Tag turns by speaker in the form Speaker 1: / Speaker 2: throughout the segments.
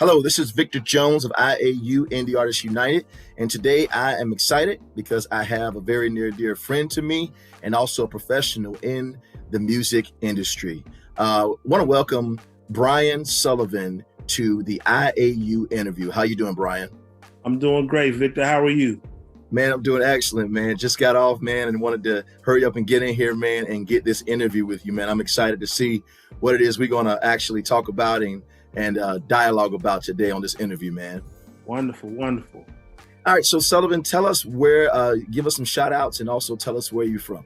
Speaker 1: Hello, this is Victor Jones of IAU, Indie Artists United, and today I am excited because I have a very near dear friend to me and also a professional in the music industry. Want to welcome Brian Sullivan to the IAU interview. How you doing, Brian?
Speaker 2: I'm doing great, Victor. How are you?
Speaker 1: Man, I'm doing excellent, man. Just got off, man, and wanted to hurry up and get in here, man, and get this interview with you, man. I'm excited to see what it is we're going to actually talk about and dialogue about today on this interview, man.
Speaker 2: Wonderful, wonderful.
Speaker 1: All right, so Sullivan, tell us give us some shout outs and also tell us where you're from.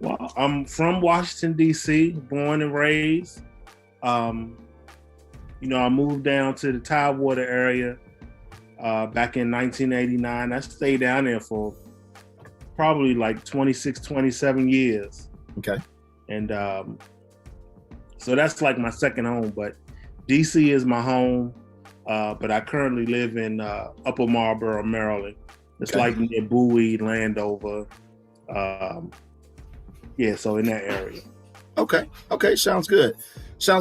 Speaker 2: Well, I'm from Washington, D.C., born and raised. I moved down to the Tidewater area back in 1989. I stayed down there for probably like 26, 27 years.
Speaker 1: Okay.
Speaker 2: And so that's like my second home, but DC is my home. But I currently live in Upper Marlboro, Maryland. It's like near Bowie, Landover. So in that area.
Speaker 1: Okay, sounds good. So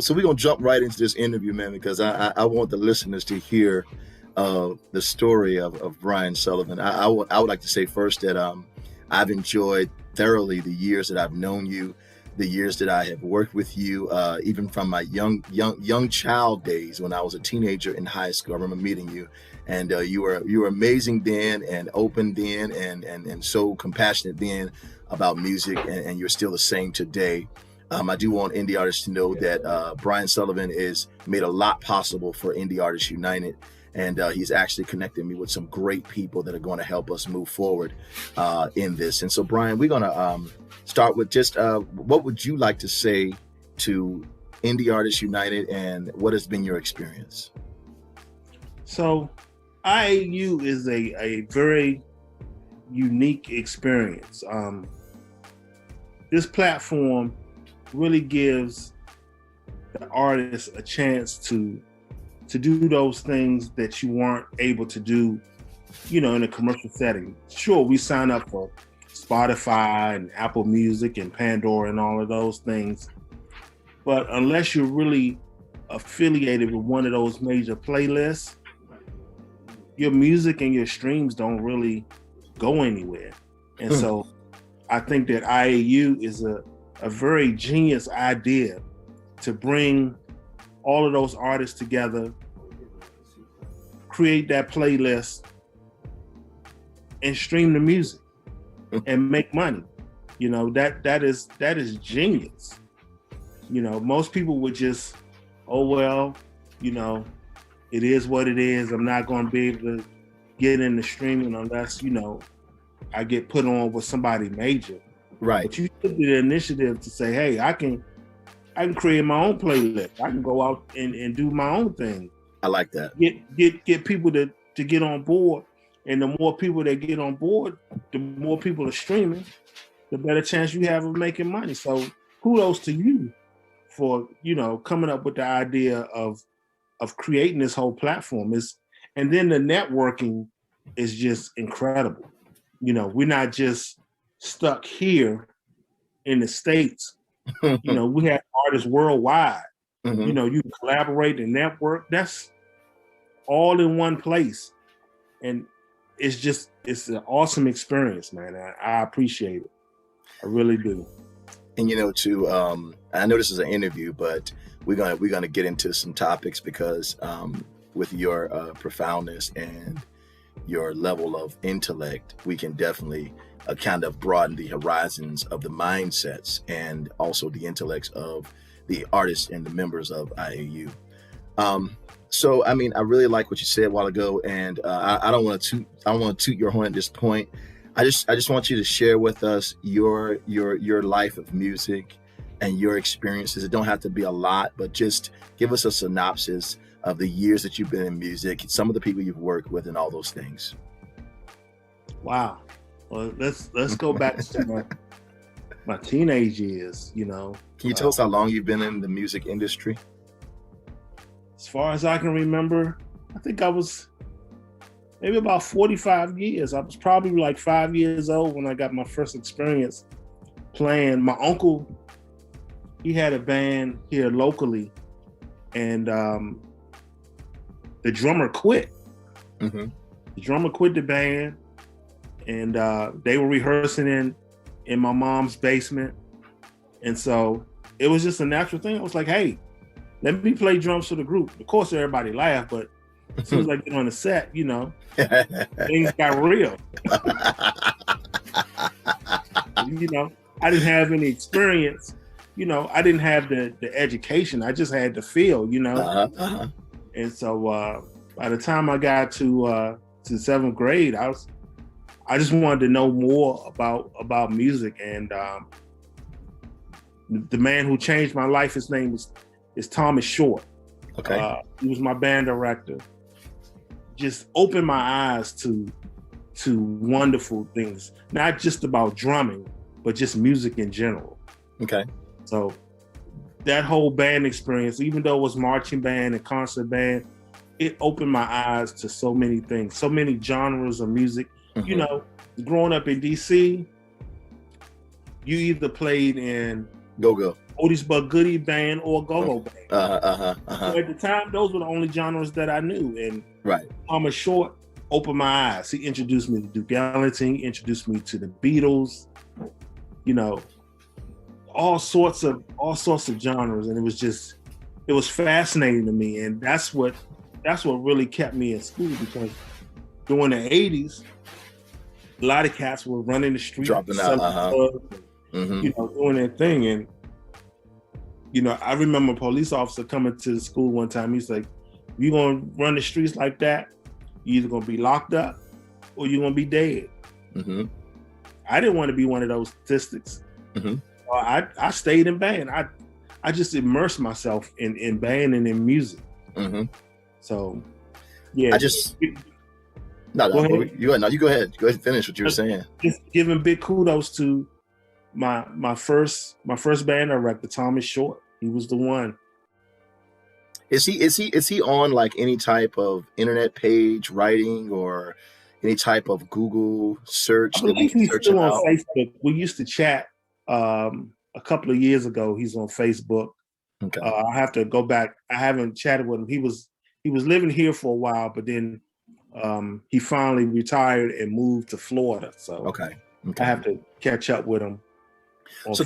Speaker 1: we're gonna jump right into this interview, man, because I want the listeners to hear the story of Brian Sullivan. I would like to say first that I've enjoyed thoroughly the years that I've known you, the years that I have worked with you, even from my young child days when I was a teenager in high school. I remember meeting you, and you were amazing then, and open then, and so compassionate then about music, and you're still the same today. I do want indie artists to know that Brian Sullivan is made a lot possible for Indie Artists United. And he's actually connected me with some great people that are going to help us move forward in this. And so, Brian, we're going to start with just what would you like to say to Indie Artists United, and what has been your experience?
Speaker 2: So IAU is a very unique experience. This platform really gives the artists a chance to do those things that you weren't able to do, in a commercial setting. Sure, we sign up for Spotify and Apple Music and Pandora and all of those things. But unless you're really affiliated with one of those major playlists, your music and your streams don't really go anywhere. And so I think that IAU is a very genius idea to bring all of those artists together, create that playlist, and stream the music and make money. That is genius. Most people would just, it is what it is. I'm not going to be able to get into streaming unless, I get put on with somebody major.
Speaker 1: Right.
Speaker 2: But you took the initiative to say, hey, I can create my own playlist. I can go out and do my own thing.
Speaker 1: I like that.
Speaker 2: Get people to get on board. And the more people that get on board, the more people are streaming, the better chance you have of making money. So kudos to you for, coming up with the idea of creating this whole platform. And then the networking is just incredible. We're not just stuck here in the States. We have artists worldwide.
Speaker 1: Mm-hmm.
Speaker 2: You collaborate and network. That's all in one place. And it's an awesome experience, man. I appreciate it. I really do.
Speaker 1: And I know this is an interview, but we're gonna get into some topics because with your profoundness and your level of intellect, we can definitely kind of broaden the horizons of the mindsets and also the intellects of the artists and the members of IAU. So, I really like what you said a while ago, and I don't want to toot your horn at this point. I just want you to share with us your life of music and your experiences. It don't have to be a lot, but just give us a synopsis of the years that you've been in music, some of the people you've worked with, and all those things.
Speaker 2: Wow. Well, let's go back to my teenage years.
Speaker 1: Can you tell us how long you've been in the music industry?
Speaker 2: As far as I can remember, I think I was maybe about 45 years. I was probably like 5 years old when I got my first experience playing. My uncle, he had a band here locally and the drummer quit.
Speaker 1: Mm-hmm.
Speaker 2: The drummer quit the band, and they were rehearsing in my mom's basement, and so it was just a natural thing. I was like, hey, let me play drums for the group. Of course, everybody laughed, but as soon as I get on the set, things got real. I didn't have any experience. I didn't have the education. I just had the feel. And so by the time I got to 7th grade, I just wanted to know more about music. And the man who changed my life, his name is Thomas Short.
Speaker 1: Okay.
Speaker 2: He was my band director. Just opened my eyes to wonderful things, not just about drumming, but just music in general.
Speaker 1: Okay.
Speaker 2: So that whole band experience, even though it was marching band and concert band, it opened my eyes to so many things, so many genres of music. Mm-hmm. Growing up in DC, you either played in
Speaker 1: go-go,
Speaker 2: oldies but goodie band or go-go band. So at the time, those were the only genres that I knew. And
Speaker 1: right.
Speaker 2: Thomas Short opened my eyes. He introduced me to Duke Ellington, introduced me to the Beatles, all sorts of genres. And it was fascinating to me. And that's what really kept me in school, because during the 80s, a lot of cats were running the streets,
Speaker 1: dropping out,
Speaker 2: doing their thing. And I remember a police officer coming to the school one time. He's like, "You're gonna run the streets like that, you're either gonna be locked up or you're gonna be dead."
Speaker 1: Mm-hmm.
Speaker 2: I didn't want to be one of those statistics.
Speaker 1: Mm-hmm.
Speaker 2: I stayed in band. I just immersed myself in band and in music.
Speaker 1: Mm-hmm.
Speaker 2: So, yeah.
Speaker 1: You go ahead. Go ahead and finish what you were saying.
Speaker 2: Just giving big kudos to my first band director, Thomas Short. He was the one.
Speaker 1: Is he on like any type of internet page writing or any type of Google search?
Speaker 2: I believe he's still on Facebook. We used to chat a couple of years ago. He's on Facebook.
Speaker 1: Okay.
Speaker 2: I have to go back. I haven't chatted with him. He was living here for a while, but then he finally retired and moved to Florida. So
Speaker 1: okay.
Speaker 2: I have to catch up with him.
Speaker 1: So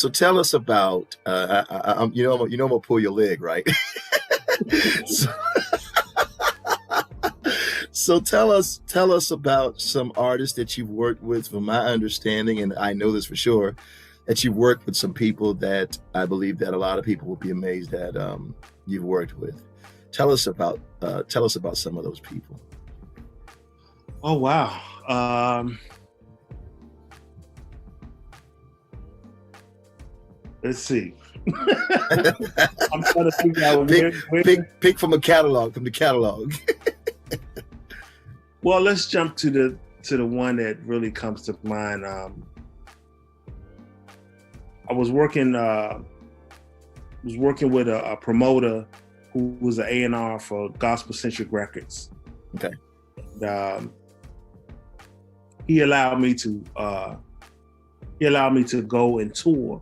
Speaker 1: tell us about I'm gonna pull your leg, right? So tell us about some artists that you've worked with. From my understanding, and I know this for sure, that you've worked with some people that I believe that a lot of people will be amazed that you've worked with. Tell us about some of those people.
Speaker 2: Oh wow. Let's see. I'm trying to figure out
Speaker 1: pick from the catalog.
Speaker 2: Well, let's jump to the one that really comes to mind. I was working with a promoter who was an A&R for Gospel Centric Records.
Speaker 1: Okay.
Speaker 2: And, he allowed me to go and tour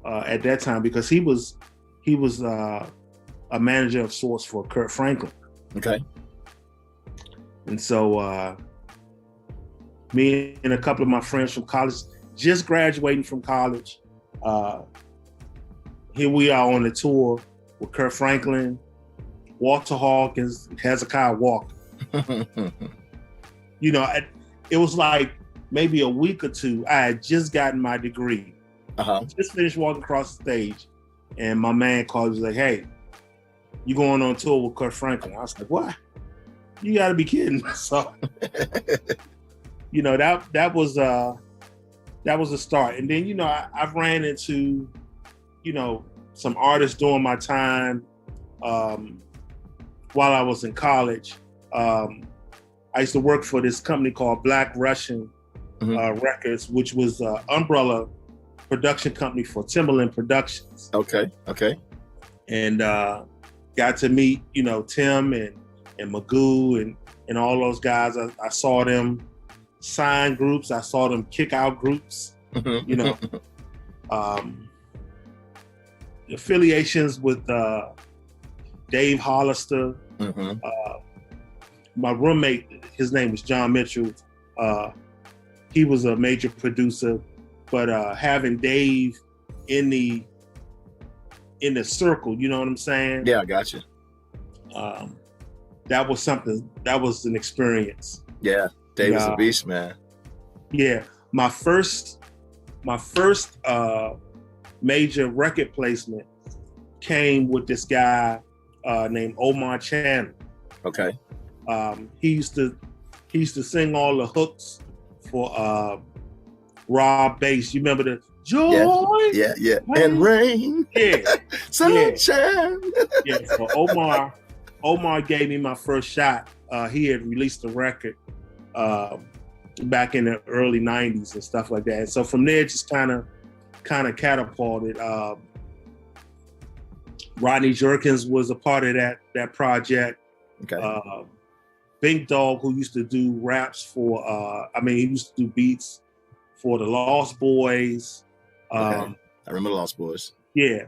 Speaker 2: at that time, because he was a manager of sorts for Kurt Franklin.
Speaker 1: Okay.
Speaker 2: And so me and a couple of my friends from college, just graduating from college, here we are on the tour with Kurt Franklin, Walter Hawkins, Hezekiah Walker. It was like maybe a week or two. I had just gotten my degree. Just finished walking across the stage, and my man called and was like, "Hey, you going on tour with Kurt Franklin?" I was like, "What? You got to be kidding!" So, that was a start. And then I've ran into some artists during my time while I was in college. I used to work for this company called Black Russian Records, which was an umbrella production company for Timberland Productions.
Speaker 1: Okay.
Speaker 2: And got to meet, Tim and Magoo and all those guys. I saw them sign groups. I saw them kick out groups. Affiliations with Dave Hollister. My roommate, his name was John Mitchell. He was a major producer, but having Dave in the circle, you know what I'm saying?
Speaker 1: Yeah, I got you.
Speaker 2: That was something. That was an experience.
Speaker 1: Yeah, Dave is a beast, man.
Speaker 2: Yeah, my first major record placement came with this guy named Omar Chandler.
Speaker 1: Okay.
Speaker 2: He used to sing all the hooks for Rob Bass. You remember the Joy?
Speaker 1: Yeah. And rain.
Speaker 2: Yeah.
Speaker 1: Sunshine.
Speaker 2: Yeah. So Omar gave me my first shot. He had released a record back in the early 90s and stuff like that. And so from there, just kind of catapulted. Rodney Jerkins was a part of that project.
Speaker 1: Okay.
Speaker 2: Big Dog, who used to do raps for, he used to do beats for the Lost Boys.
Speaker 1: Okay. I remember the Lost Boys.
Speaker 2: Yeah.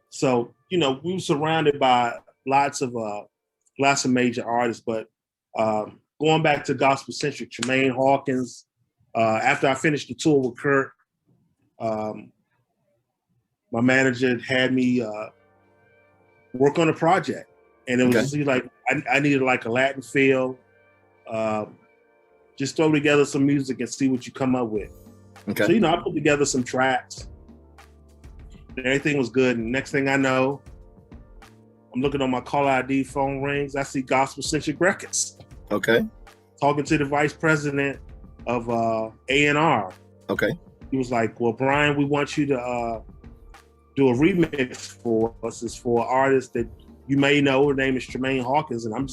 Speaker 2: So, we were surrounded by lots of major artists, but going back to gospel centric, Tremaine Hawkins. After I finished the tour with Kurt, my manager had me work on a project, and it was just like I needed like a Latin feel. Just throw together some music and see what you come up with.
Speaker 1: Okay.
Speaker 2: So I put together some tracks. Everything was good, and next thing I know, I'm looking on my call ID, phone rings. I see Gospel Centric Records.
Speaker 1: Okay.
Speaker 2: Talking to the vice president of A&R.
Speaker 1: Okay.
Speaker 2: He was like, "Well, Brian, we want you to do a remix for us. It's for an artist that you may know. Her name is Tremaine Hawkins." And I'm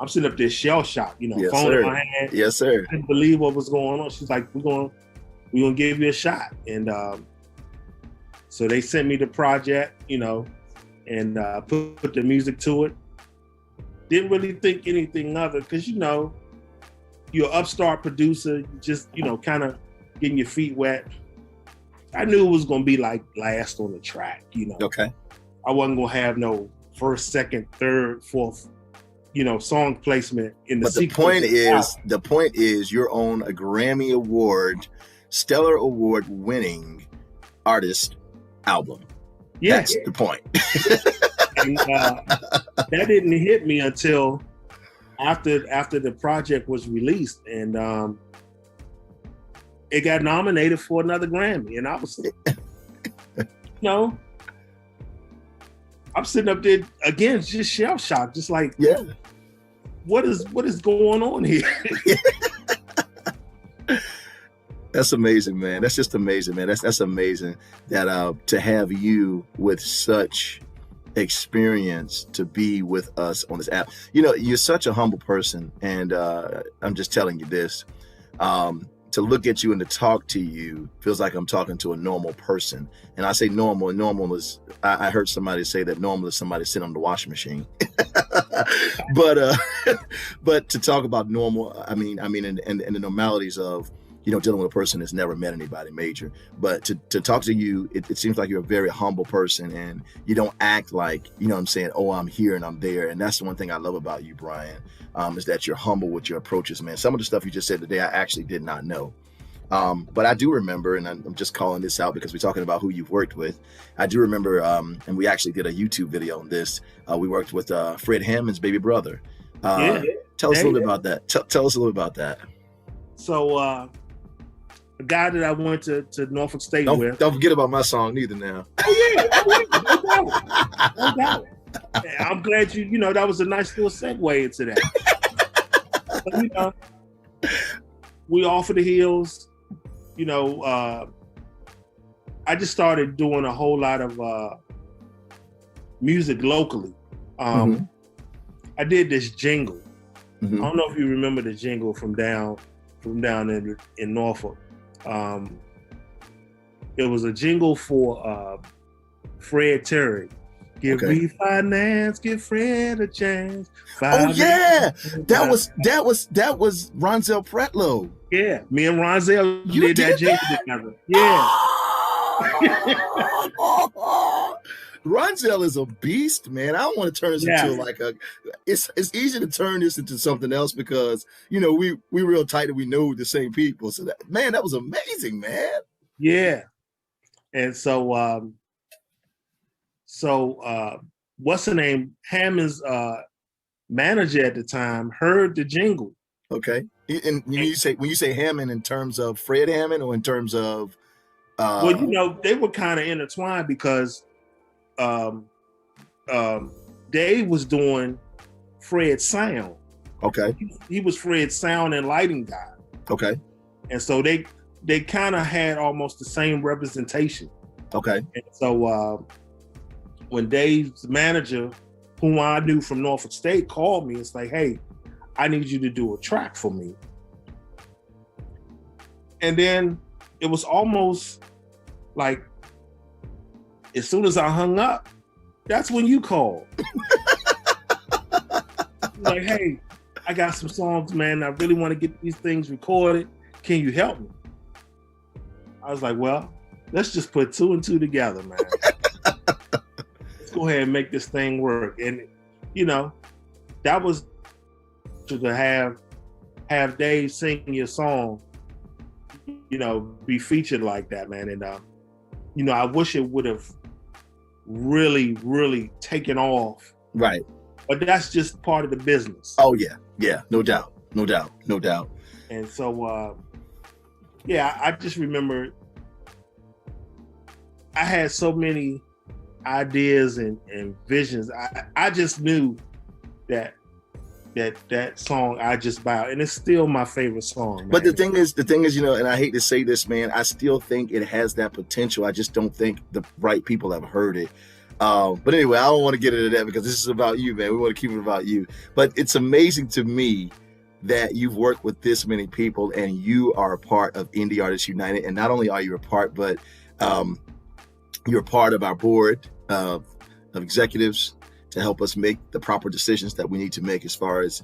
Speaker 2: sitting up there shell shocked,
Speaker 1: yes,
Speaker 2: phone
Speaker 1: sir.
Speaker 2: in my hand.
Speaker 1: Yes, sir.
Speaker 2: I couldn't believe what was going on. She's like, we're gonna give you a shot. And so they sent me the project, and put the music to it. Didn't really think anything of it because you're an upstart producer, just kind of getting your feet wet. I knew it was gonna be like last on the track,
Speaker 1: Okay.
Speaker 2: I wasn't gonna have no first, second, third, fourth, song placement in the sequence.
Speaker 1: The point is you're on a Grammy Award, Stellar Award winning artist album.
Speaker 2: Yeah.
Speaker 1: That's the point.
Speaker 2: And that didn't hit me until after the project was released, and it got nominated for another Grammy, and I was, I'm sitting up there again, just shell shocked, just like, what is going on here?
Speaker 1: That's amazing, man. That's just amazing, man. That's amazing that to have you with such experience to be with us on this app. You're such a humble person, and I'm just telling you this. To look at you and to talk to you feels like I'm talking to a normal person. And I say normal, and normal is, I heard somebody say that normal is somebody sitting on the washing machine. But to talk about normal, I mean, and the normalities of, dealing with a person that's never met anybody major. But to talk to you, it seems like you're a very humble person, and you don't act like, what I'm saying, oh, I'm here and I'm there. And that's the one thing I love about you, Brian, is that you're humble with your approaches, man. Some of the stuff you just said today, I actually did not know. But I do remember, and I'm just calling this out because we're talking about who you've worked with. I do remember, and we actually did a YouTube video on this. We worked with Fred Hammond's baby brother. Tell us a little bit about that. Tell us a little bit about that.
Speaker 2: So, a guy that I went to Norfolk State with.
Speaker 1: Don't forget about my song neither now.
Speaker 2: Oh yeah, no doubt. I'm glad that was a nice little segue into that. We off of the hills, I just started doing a whole lot of music locally. I did this jingle. I don't know if you remember the jingle from down in Norfolk. It was a jingle for Fred Terry. Give me finance, give Fred a chance.
Speaker 1: Oh yeah, that was Ronzel Pretlow.
Speaker 2: Yeah, me and Ronzel did that jingle together. Yeah.
Speaker 1: Ronzel is a beast, man. I don't want to turn this
Speaker 2: Yeah,
Speaker 1: into like a. It's easy to turn this into something else because we real tight and we know the same people. So that, man, that was amazing, man.
Speaker 2: yeah. And so what's the name? Hammond's manager at the time heard the jingle.
Speaker 1: Okay, and when you say Hammond in terms of Fred Hammond or in terms of
Speaker 2: Well, they were kind of intertwined because um, Dave was doing Fred's sound.
Speaker 1: okay,
Speaker 2: He was Fred's sound and lighting guy.
Speaker 1: okay,
Speaker 2: And so they kind of had almost the same representation.
Speaker 1: okay,
Speaker 2: And so when Dave's manager, whom I knew from Norfolk State, called me, it's like, hey, I need you to do a track for me. And then it was almost like as soon as I hung up, that's when you called. Like, hey, I got some songs, man. I really want to get these things recorded. Can you help me? I was like, well, let's just put two and two together, man. Let's go ahead and make this thing work. And, that was to have Dave sing your song, be featured like that, man. And, I wish it would have really, really taken off.
Speaker 1: right.
Speaker 2: But that's just part of the business.
Speaker 1: Oh yeah, no doubt.
Speaker 2: And so, I just remember I had so many ideas and visions. I just knew that song I Just Bow, and it's still my favorite song, man.
Speaker 1: But the thing is, and I hate to say this, man, I still think it has that potential. I just don't think the right people have heard it. But anyway, I don't want to get into that because this is about you, man. We want to keep it about you. But it's amazing to me that you've worked with this many people and you are a part of Indie Artists United. And not only are you a part, but you're part of our board of executives to help us make the proper decisions that we need to make as far as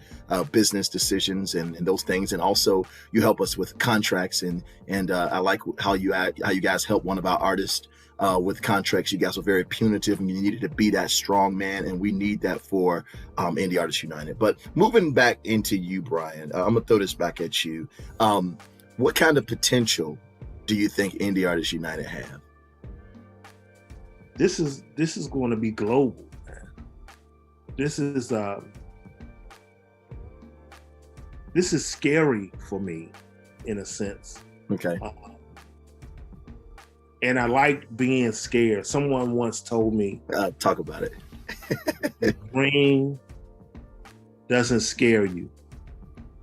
Speaker 1: business decisions and those things. And also you help us with contracts and I like how you guys help one of our artists with contracts. You guys were very punitive and you needed to be that strong man, and we need that for Indie Artists United. But moving back into you, Brian, I'm gonna throw this back at you. What kind of potential do you think Indie Artists United have?
Speaker 2: This is going to be global, man. This is scary for me, in a sense.
Speaker 1: Okay.
Speaker 2: And I like being scared. Someone once told me,
Speaker 1: talk about it.
Speaker 2: the dream doesn't scare you.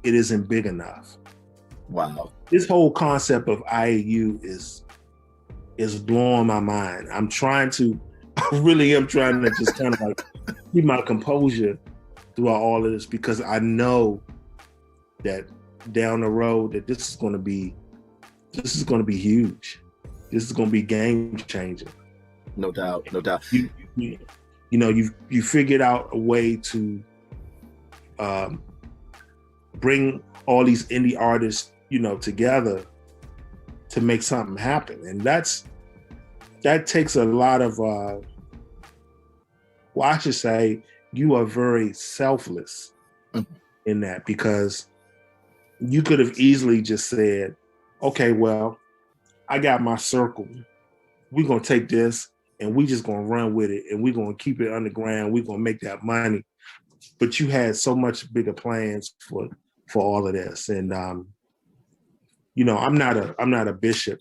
Speaker 2: It isn't big enough.
Speaker 1: Wow.
Speaker 2: This whole concept of IAU is blowing my mind. I really am trying to just kind of like keep my composure throughout all of this, because I know that down the road that this is going to be huge. This is going to be game changing.
Speaker 1: No doubt.
Speaker 2: You figured out a way to bring all these indie artists, together to make something happen, and that takes a lot of. I should say you are very selfless in that, because you could have easily just said, "Okay, well, I got my circle. We're going to take this and we just going to run with it, and we're going to keep it underground. We're going to make that money." But you had so much bigger plans for all of this. And, I'm not a bishop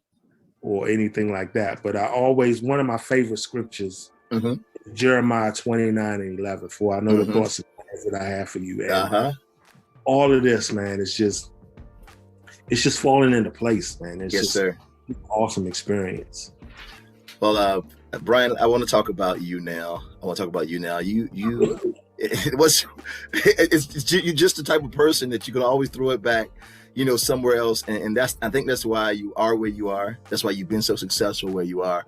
Speaker 2: or anything like that, but one of my favorite scriptures, Jeremiah 29:11, for I know the thoughts and plans that I have for you. And all of this, man, it's just falling into place, man. It's just
Speaker 1: sir.
Speaker 2: An awesome experience.
Speaker 1: Well, Brian, I want to talk about you now. You're just the type of person that you can always throw it back, somewhere else. And I think that's why you are where you are. That's why you've been so successful where you are.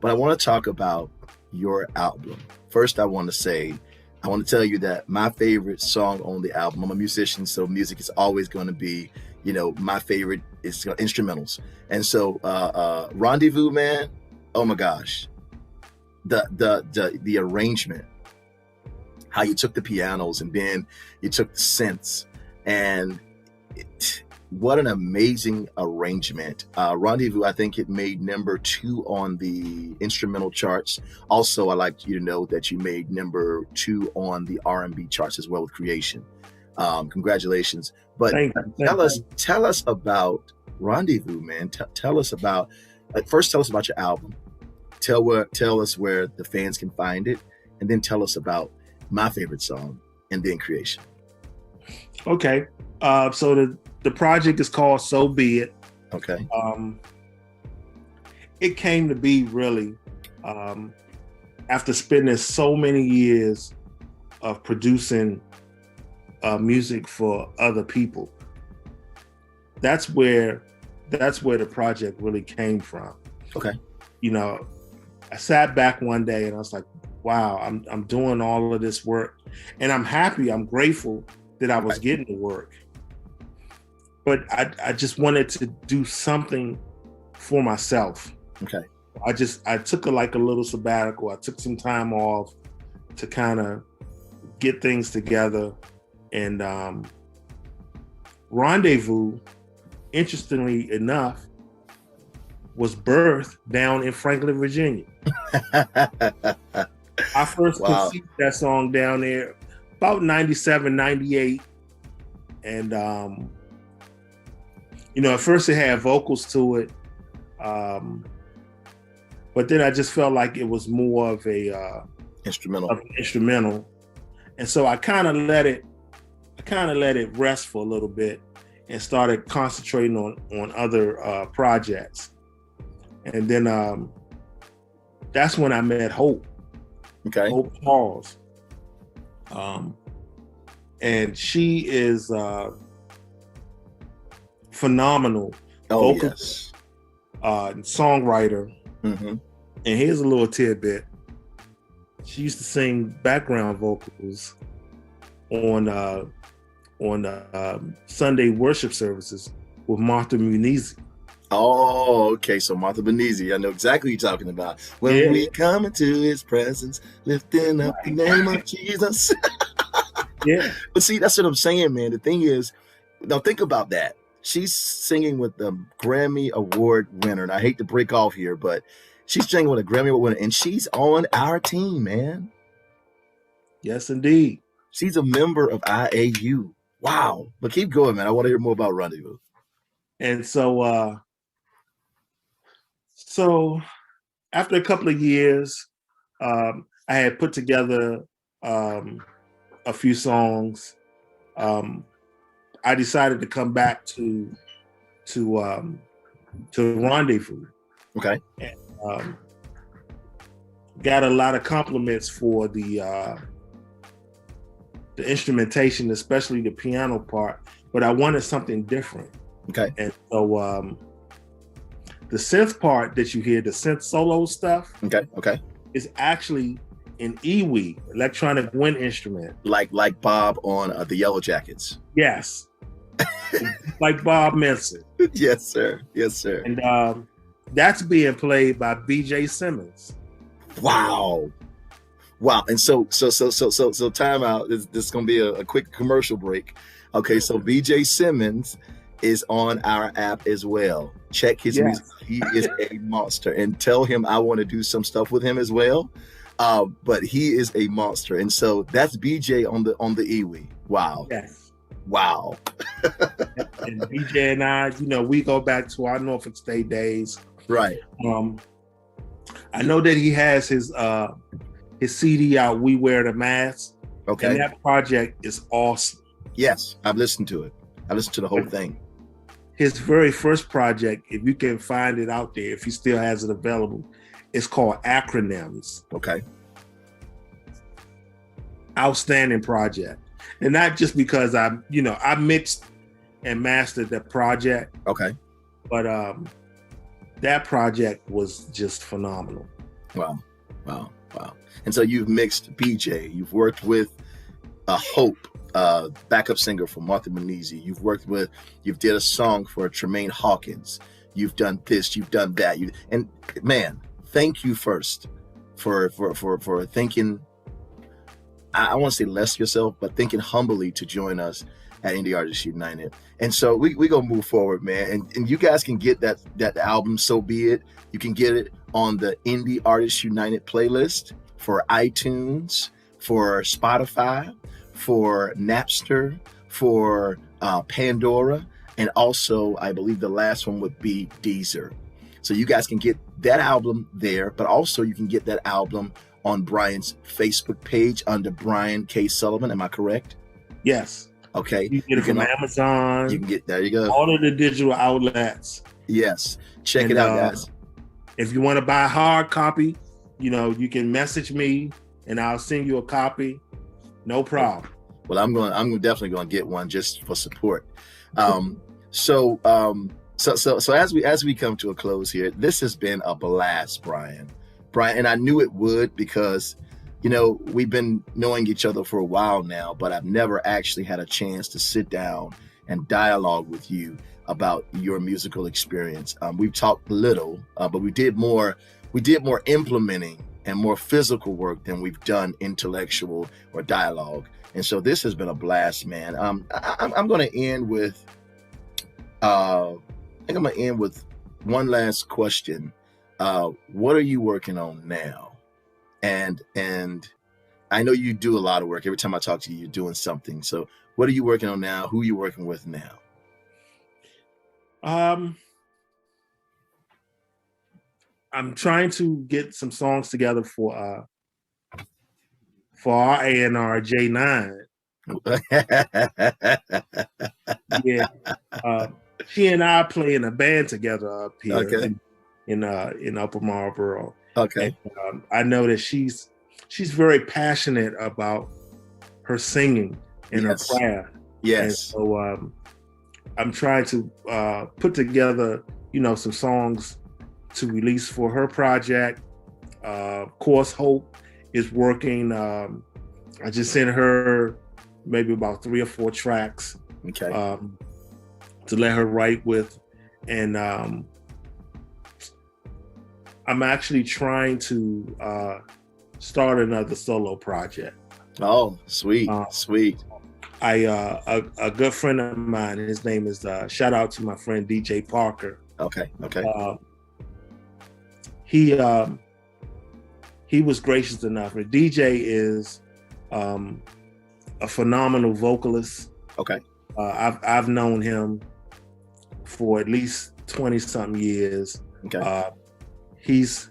Speaker 1: But I want to talk about your album. First, I want to tell you that my favorite song on the album, I'm a musician, so music is always going to be, my favorite is instrumentals. And so Rendezvous, man, oh my gosh. the arrangement, how you took the pianos and then you took the synths, and what an amazing arrangement. Rendezvous, I think it made #2 on the instrumental charts. Also, I like you to know that you made #2 on the R&B charts as well with Creation. Congratulations. But tell us about Rendezvous, man. Tell us about, first tell us about your album. Tell us where the fans can find it, and then tell us about my favorite song, and then Creation.
Speaker 2: Okay. So the project is called So Be It.
Speaker 1: Okay.
Speaker 2: It came to be really after spending so many years of producing music for other people. That's where the project really came from.
Speaker 1: Okay.
Speaker 2: You know, I sat back one day and I was like, wow, I'm doing all of this work, and I'm happy, I'm grateful that I was getting the work. But I just wanted to do something for myself.
Speaker 1: Okay.
Speaker 2: I took a little sabbatical. I took some time off to kind of get things together. And Rendezvous, interestingly enough, was birthed down in Franklin, Virginia. I first conceived that song down there about 97, 98. And, at first it had vocals to it. But then I just felt like it was more of a instrumental. And so I kind of let it rest for a little bit and started concentrating on other projects. And then that's when I met Hope.
Speaker 1: Okay.
Speaker 2: Hope Halls. And she is phenomenal vocalist, songwriter.
Speaker 1: Mm-hmm.
Speaker 2: And here's a little tidbit. She used to sing background vocals on Sunday worship services with Martha Munizzi.
Speaker 1: Oh, okay. So Martha Munizzi, I know exactly what you're talking about. When we come into his presence, lifting up the name of Jesus.
Speaker 2: Yeah.
Speaker 1: But see, that's what I'm saying, man. The thing is, now think about that. She's singing with the Grammy Award winner. And I hate to break off here, but she's singing with a Grammy Award winner, and she's on our team, man.
Speaker 2: Yes, indeed.
Speaker 1: She's a member of IAU. Wow. But keep going, man. I want to hear more about Rendezvous.
Speaker 2: And so after a couple of years, I had put together a few songs. I decided to come back to Rendezvous.
Speaker 1: Okay.
Speaker 2: And, got a lot of compliments for the instrumentation, especially the piano part, but I wanted something different.
Speaker 1: Okay.
Speaker 2: And so the synth part that you hear, the synth solo stuff,
Speaker 1: okay,
Speaker 2: is actually an EWI, electronic wind instrument.
Speaker 1: Like Bob on the Yellow Jackets.
Speaker 2: Yes. Like Bob Menson.
Speaker 1: Yes, sir. Yes, sir.
Speaker 2: And that's being played by BJ Simmons.
Speaker 1: Wow. And so time out. This is going to be a quick commercial break. Okay, so BJ Simmons is on our app as well. Check his music. He is a monster, and tell him I want to do some stuff with him as well. But he is a monster, and so that's BJ on the EWI. Wow.
Speaker 2: Yes.
Speaker 1: Wow.
Speaker 2: And BJ and I, we go back to our Norfolk State days.
Speaker 1: Right.
Speaker 2: I know that he has his CD out, We Wear the Mask.
Speaker 1: Okay.
Speaker 2: And that project is awesome.
Speaker 1: Yes, I've listened to it. I listened to the whole thing.
Speaker 2: His very first project, if you can find it out there, if he still has it available, it's called Acronyms.
Speaker 1: Okay.
Speaker 2: Outstanding project. And not just because I mixed and mastered that project.
Speaker 1: Okay.
Speaker 2: But that project was just phenomenal.
Speaker 1: Wow. And so you've mixed BJ, you've worked with Hope, backup singer for Martha Munizzi. You've did a song for Tremaine Hawkins. You've done this, you've done that. And man, thank you first for thinking. I want to say less yourself, but thinking humbly to join us at Indie Artists United. And so we gonna move forward, man. And you guys can get that album, So Be It. You can get it on the Indie Artists United playlist for iTunes, for Spotify, for Napster, for Pandora, and also I believe the last one would be Deezer. So you guys can get that album there, but also you can get that album on Brian's Facebook page under Brian K. Sullivan. Am I correct?
Speaker 2: Yes.
Speaker 1: Okay.
Speaker 2: You can get it from Amazon.
Speaker 1: You can get, there you go.
Speaker 2: All of the digital outlets.
Speaker 1: Yes. Check it out, guys.
Speaker 2: If you want to buy a hard copy, you can message me and I'll send you a copy. No problem.
Speaker 1: Well, I'm definitely going to get one just for support. So as we come to a close here, this has been a blast, Brian, and I knew it would because, we've been knowing each other for a while now, but I've never actually had a chance to sit down and dialogue with you about your musical experience. We've talked little, but we did more implementing and more physical work than we've done intellectual or dialogue. And so this has been a blast, man. I'm going to end with, one last question. What are you working on now? And I know you do a lot of work. Every time I talk to you, you're doing something. So what are you working on now? Who are you working with now?
Speaker 2: I'm trying to get some songs together for our A&R J9. Yeah. She and I play in a band together up here in Upper Marlboro.
Speaker 1: Okay.
Speaker 2: And, I know that she's very passionate about her singing and her craft.
Speaker 1: Yes.
Speaker 2: And so I'm trying to put together, some songs to release for her project. Of course, Hope is working. I just sent her maybe about 3 or 4 tracks to let her write with. And I'm actually trying to start another solo project.
Speaker 1: Oh, sweet, sweet.
Speaker 2: A good friend of mine, his name is, shout out to my friend DJ Parker.
Speaker 1: Okay.
Speaker 2: He was gracious enough. DJ is a phenomenal vocalist.
Speaker 1: Okay.
Speaker 2: I've known him for at least 20 something years.
Speaker 1: Okay.
Speaker 2: He's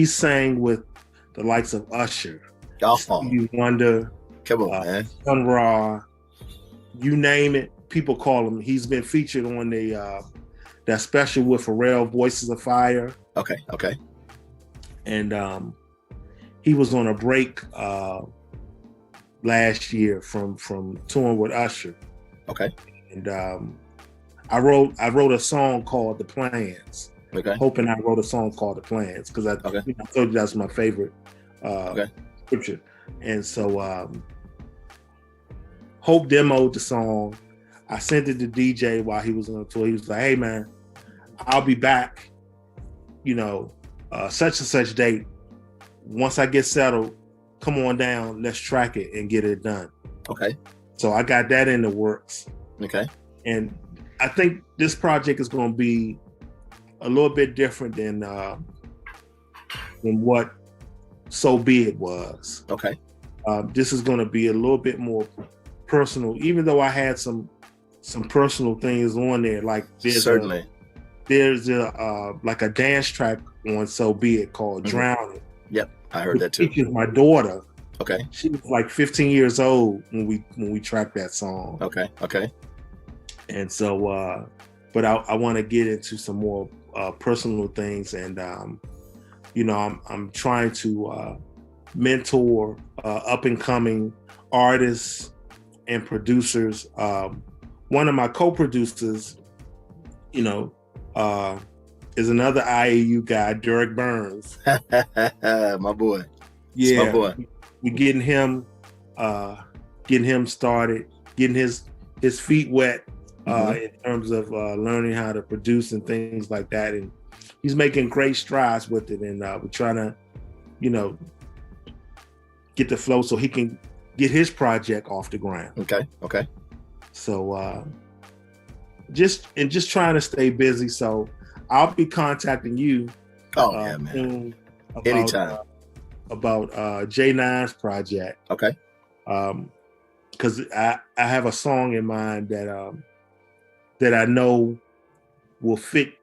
Speaker 2: sang with the likes of Usher, Stevie Wonder,
Speaker 1: come on, man,
Speaker 2: Sun Ra, you name it. People call him. He's been featured on that special with Pharrell, Voices of Fire.
Speaker 1: Okay.
Speaker 2: And he was on a break last year from touring with Usher.
Speaker 1: Okay.
Speaker 2: And I wrote a song called The Plans.
Speaker 1: Okay.
Speaker 2: Hoping I wrote a song called The Plans because I told you that's my favorite scripture. And so Hope demoed the song. I sent it to DJ while he was on tour. He was like, "Hey man, I'll be back, such and such date. Once I get settled, come on down, let's track it and get it done."
Speaker 1: Okay. So
Speaker 2: I got that in the works.
Speaker 1: Okay.
Speaker 2: And I think this project is going to be a little bit different than what So Be It was.
Speaker 1: Okay.
Speaker 2: This is going to be a little bit more personal, even though I had some personal things on there. Like there's like a dance track on So Be It called Drowning.
Speaker 1: Yep, I heard that too.
Speaker 2: Features my daughter.
Speaker 1: Okay.
Speaker 2: She was like 15 years old when we tracked that song.
Speaker 1: Okay.
Speaker 2: And so, but I want to get into some more personal things, and I'm trying to mentor up and coming artists and producers. One of my co-producers, is another IAU guy, Derek Burns.
Speaker 1: My boy.
Speaker 2: Yeah,
Speaker 1: my boy.
Speaker 2: We're getting him started, getting his feet wet in terms of learning how to produce and things like that. And he's making great strides with it. And we're trying to you know, get the flow so he can get his project off the ground.
Speaker 1: Okay.
Speaker 2: So just trying to stay busy. So I'll be contacting you.
Speaker 1: Oh yeah, man. Anytime.
Speaker 2: About J9's project.
Speaker 1: Okay.
Speaker 2: Because I have a song in mind that I know will fit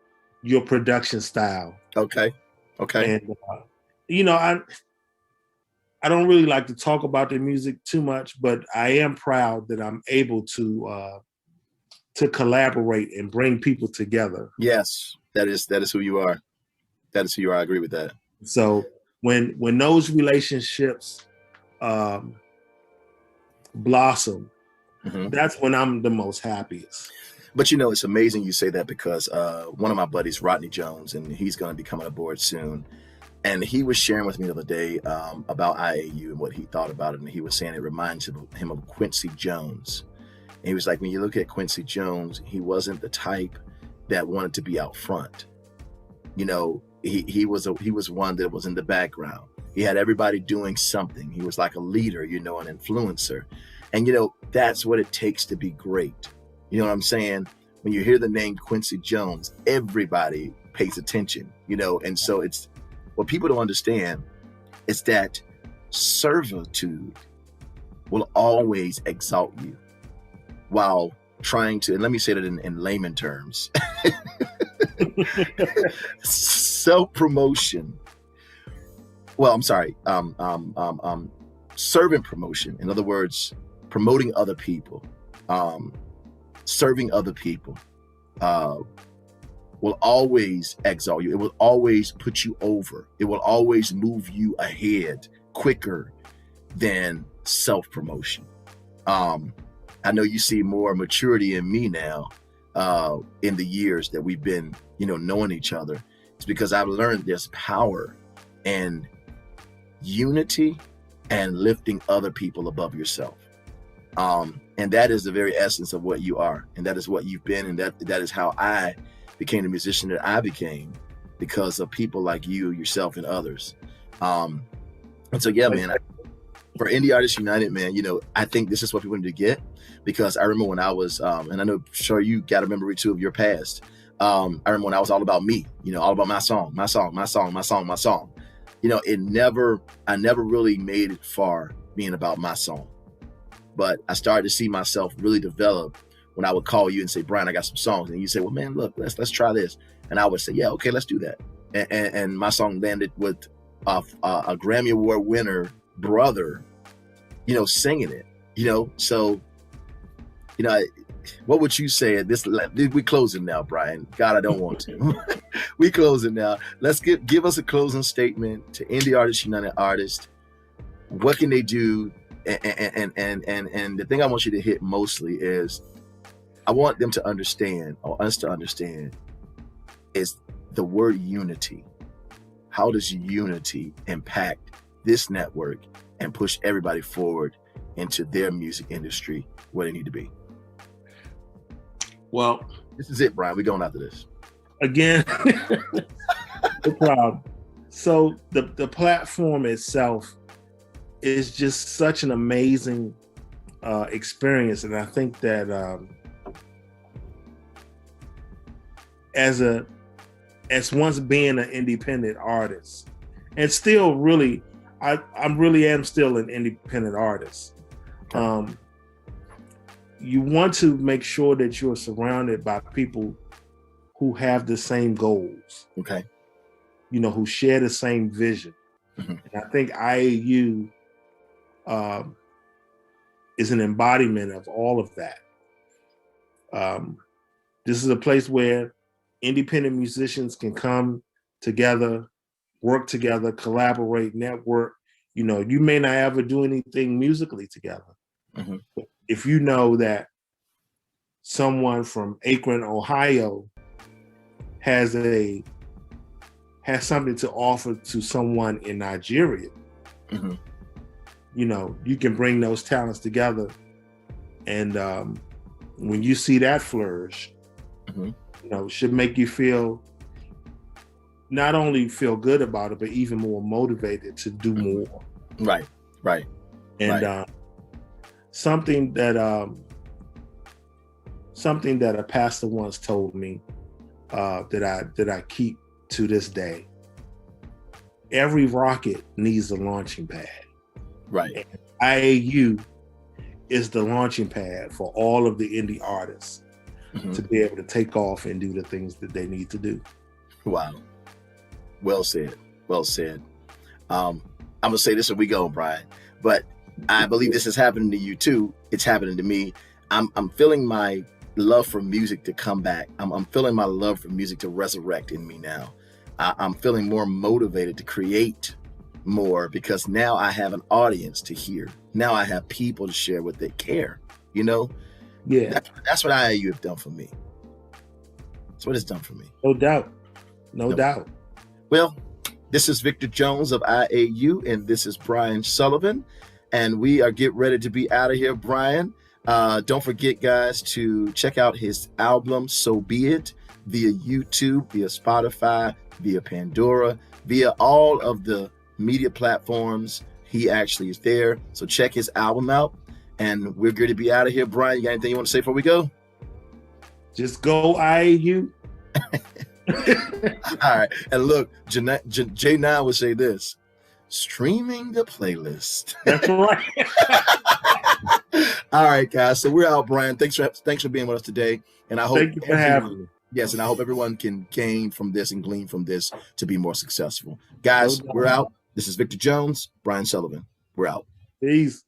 Speaker 2: your production style.
Speaker 1: Okay.
Speaker 2: And I don't really like to talk about the music too much, but I am proud that I'm able to collaborate and bring people together.
Speaker 1: Yes, that is who you are. That is who you are. I agree with that.
Speaker 2: So when those relationships blossom, that's when I'm the most happiest.
Speaker 1: But it's amazing you say that, because one of my buddies, Rodney Jones, and he's going to be coming aboard soon, and he was sharing with me the other day about IAU and what he thought about it, and he was saying it reminds him of Quincy Jones. And he was like, when you look at Quincy Jones, he wasn't the type that wanted to be out front. He was one that was in the background. He had everybody doing something. He was like a leader, an influencer. And that's what it takes to be great. You know what I'm saying? When you hear the name Quincy Jones, everybody pays attention, and so it's what people don't understand is that servitude will always exalt you, while trying to, and let me say that in layman terms, self-promotion. Well, I'm sorry, servant promotion. In other words, promoting other people, serving other people, will always exalt you. It will always put you over. It will always move you ahead quicker than self-promotion. I know you see more maturity in me now in the years that we've been, knowing each other. It's because I've learned there's power in unity and lifting other people above yourself. And that is the very essence of what you are. And that is what you've been. And that is how I became the musician that I became, because of people like you, yourself, and others. And so, yeah, man, for Indie Artists United, man, I think this is what people need to get, because I remember when I was, and I know, sure, you got a memory too of your past. I remember when I was all about me, all about my song. I never really made it far being about my song, but I started to see myself really develop when I would call you and say, Brian, I got some songs. And you say, well, man, look, let's try this. And I would say, yeah, okay, let's do that. And my song landed with a Grammy Award winner brother, singing it, so, what would you say at this? We closing now, Brian. God, I don't want to. We closing now. Let's give us a closing statement to Indie Artists United artists. What can they do? And the thing I want you to hit mostly is, I want them to understand, or us to understand, is the word unity. How does unity impact this network and push everybody forward into their music industry where they need to be?
Speaker 2: Well,
Speaker 1: this is it, Brian. We're going after this.
Speaker 2: Again, no problem. So the platform itself is just such an amazing experience. And I think that as once being an independent artist, and still really, I really am still an independent artist. You want to make sure that you're surrounded by people who have the same goals.
Speaker 1: Okay.
Speaker 2: Who share the same vision. Mm-hmm. And I think IAU is an embodiment of all of that. This is a place where independent musicians can come together, work together, collaborate, network. You may not ever do anything musically together. Mm-hmm. If you know that someone from Akron, Ohio has something to offer to someone in Nigeria, mm-hmm. You can bring those talents together. And when you see that flourish, mm-hmm. It should make you feel not only feel good about it, but even more motivated to do more.
Speaker 1: Right.
Speaker 2: And something that a pastor once told me that I keep to this day. Every rocket needs a launching pad.
Speaker 1: Right.
Speaker 2: And IAU is the launching pad for all of the indie artists to be able to take off and do the things that they need to do.
Speaker 1: Wow. Well said. Well said. I'm gonna say this and we go, Brian. But I believe this is happening to you too. It's happening to me. I'm feeling my love for music to come back. I'm feeling my love for music to resurrect in me now. I'm feeling more motivated to create more because now I have an audience to hear. Now I have people to share what they care. You know?
Speaker 2: Yeah.
Speaker 1: That's what IAU have done for me. That's what it's done for me.
Speaker 2: No doubt. No doubt.
Speaker 1: Well, this is Victor Jones of IAU, and this is Brian Sullivan, and we are getting ready to be out of here. Brian, don't forget, guys, to check out his album, So Be It, via YouTube, via Spotify, via Pandora, via all of the media platforms. He actually is there. So check his album out, and we're going to be out of here. Brian, you got anything you want to say before we go?
Speaker 2: Just go IAU.
Speaker 1: All right. And look, J9 would say this: streaming the playlist.
Speaker 2: That's right.
Speaker 1: All right, guys. So we're out, Brian. Thanks for being with us today. And I hope
Speaker 2: Thank you for having me.
Speaker 1: Yes, and I hope everyone can gain from this and glean from this to be more successful. Guys, we're out. This is Victor Jones, Brian Sullivan. We're out.
Speaker 2: Peace.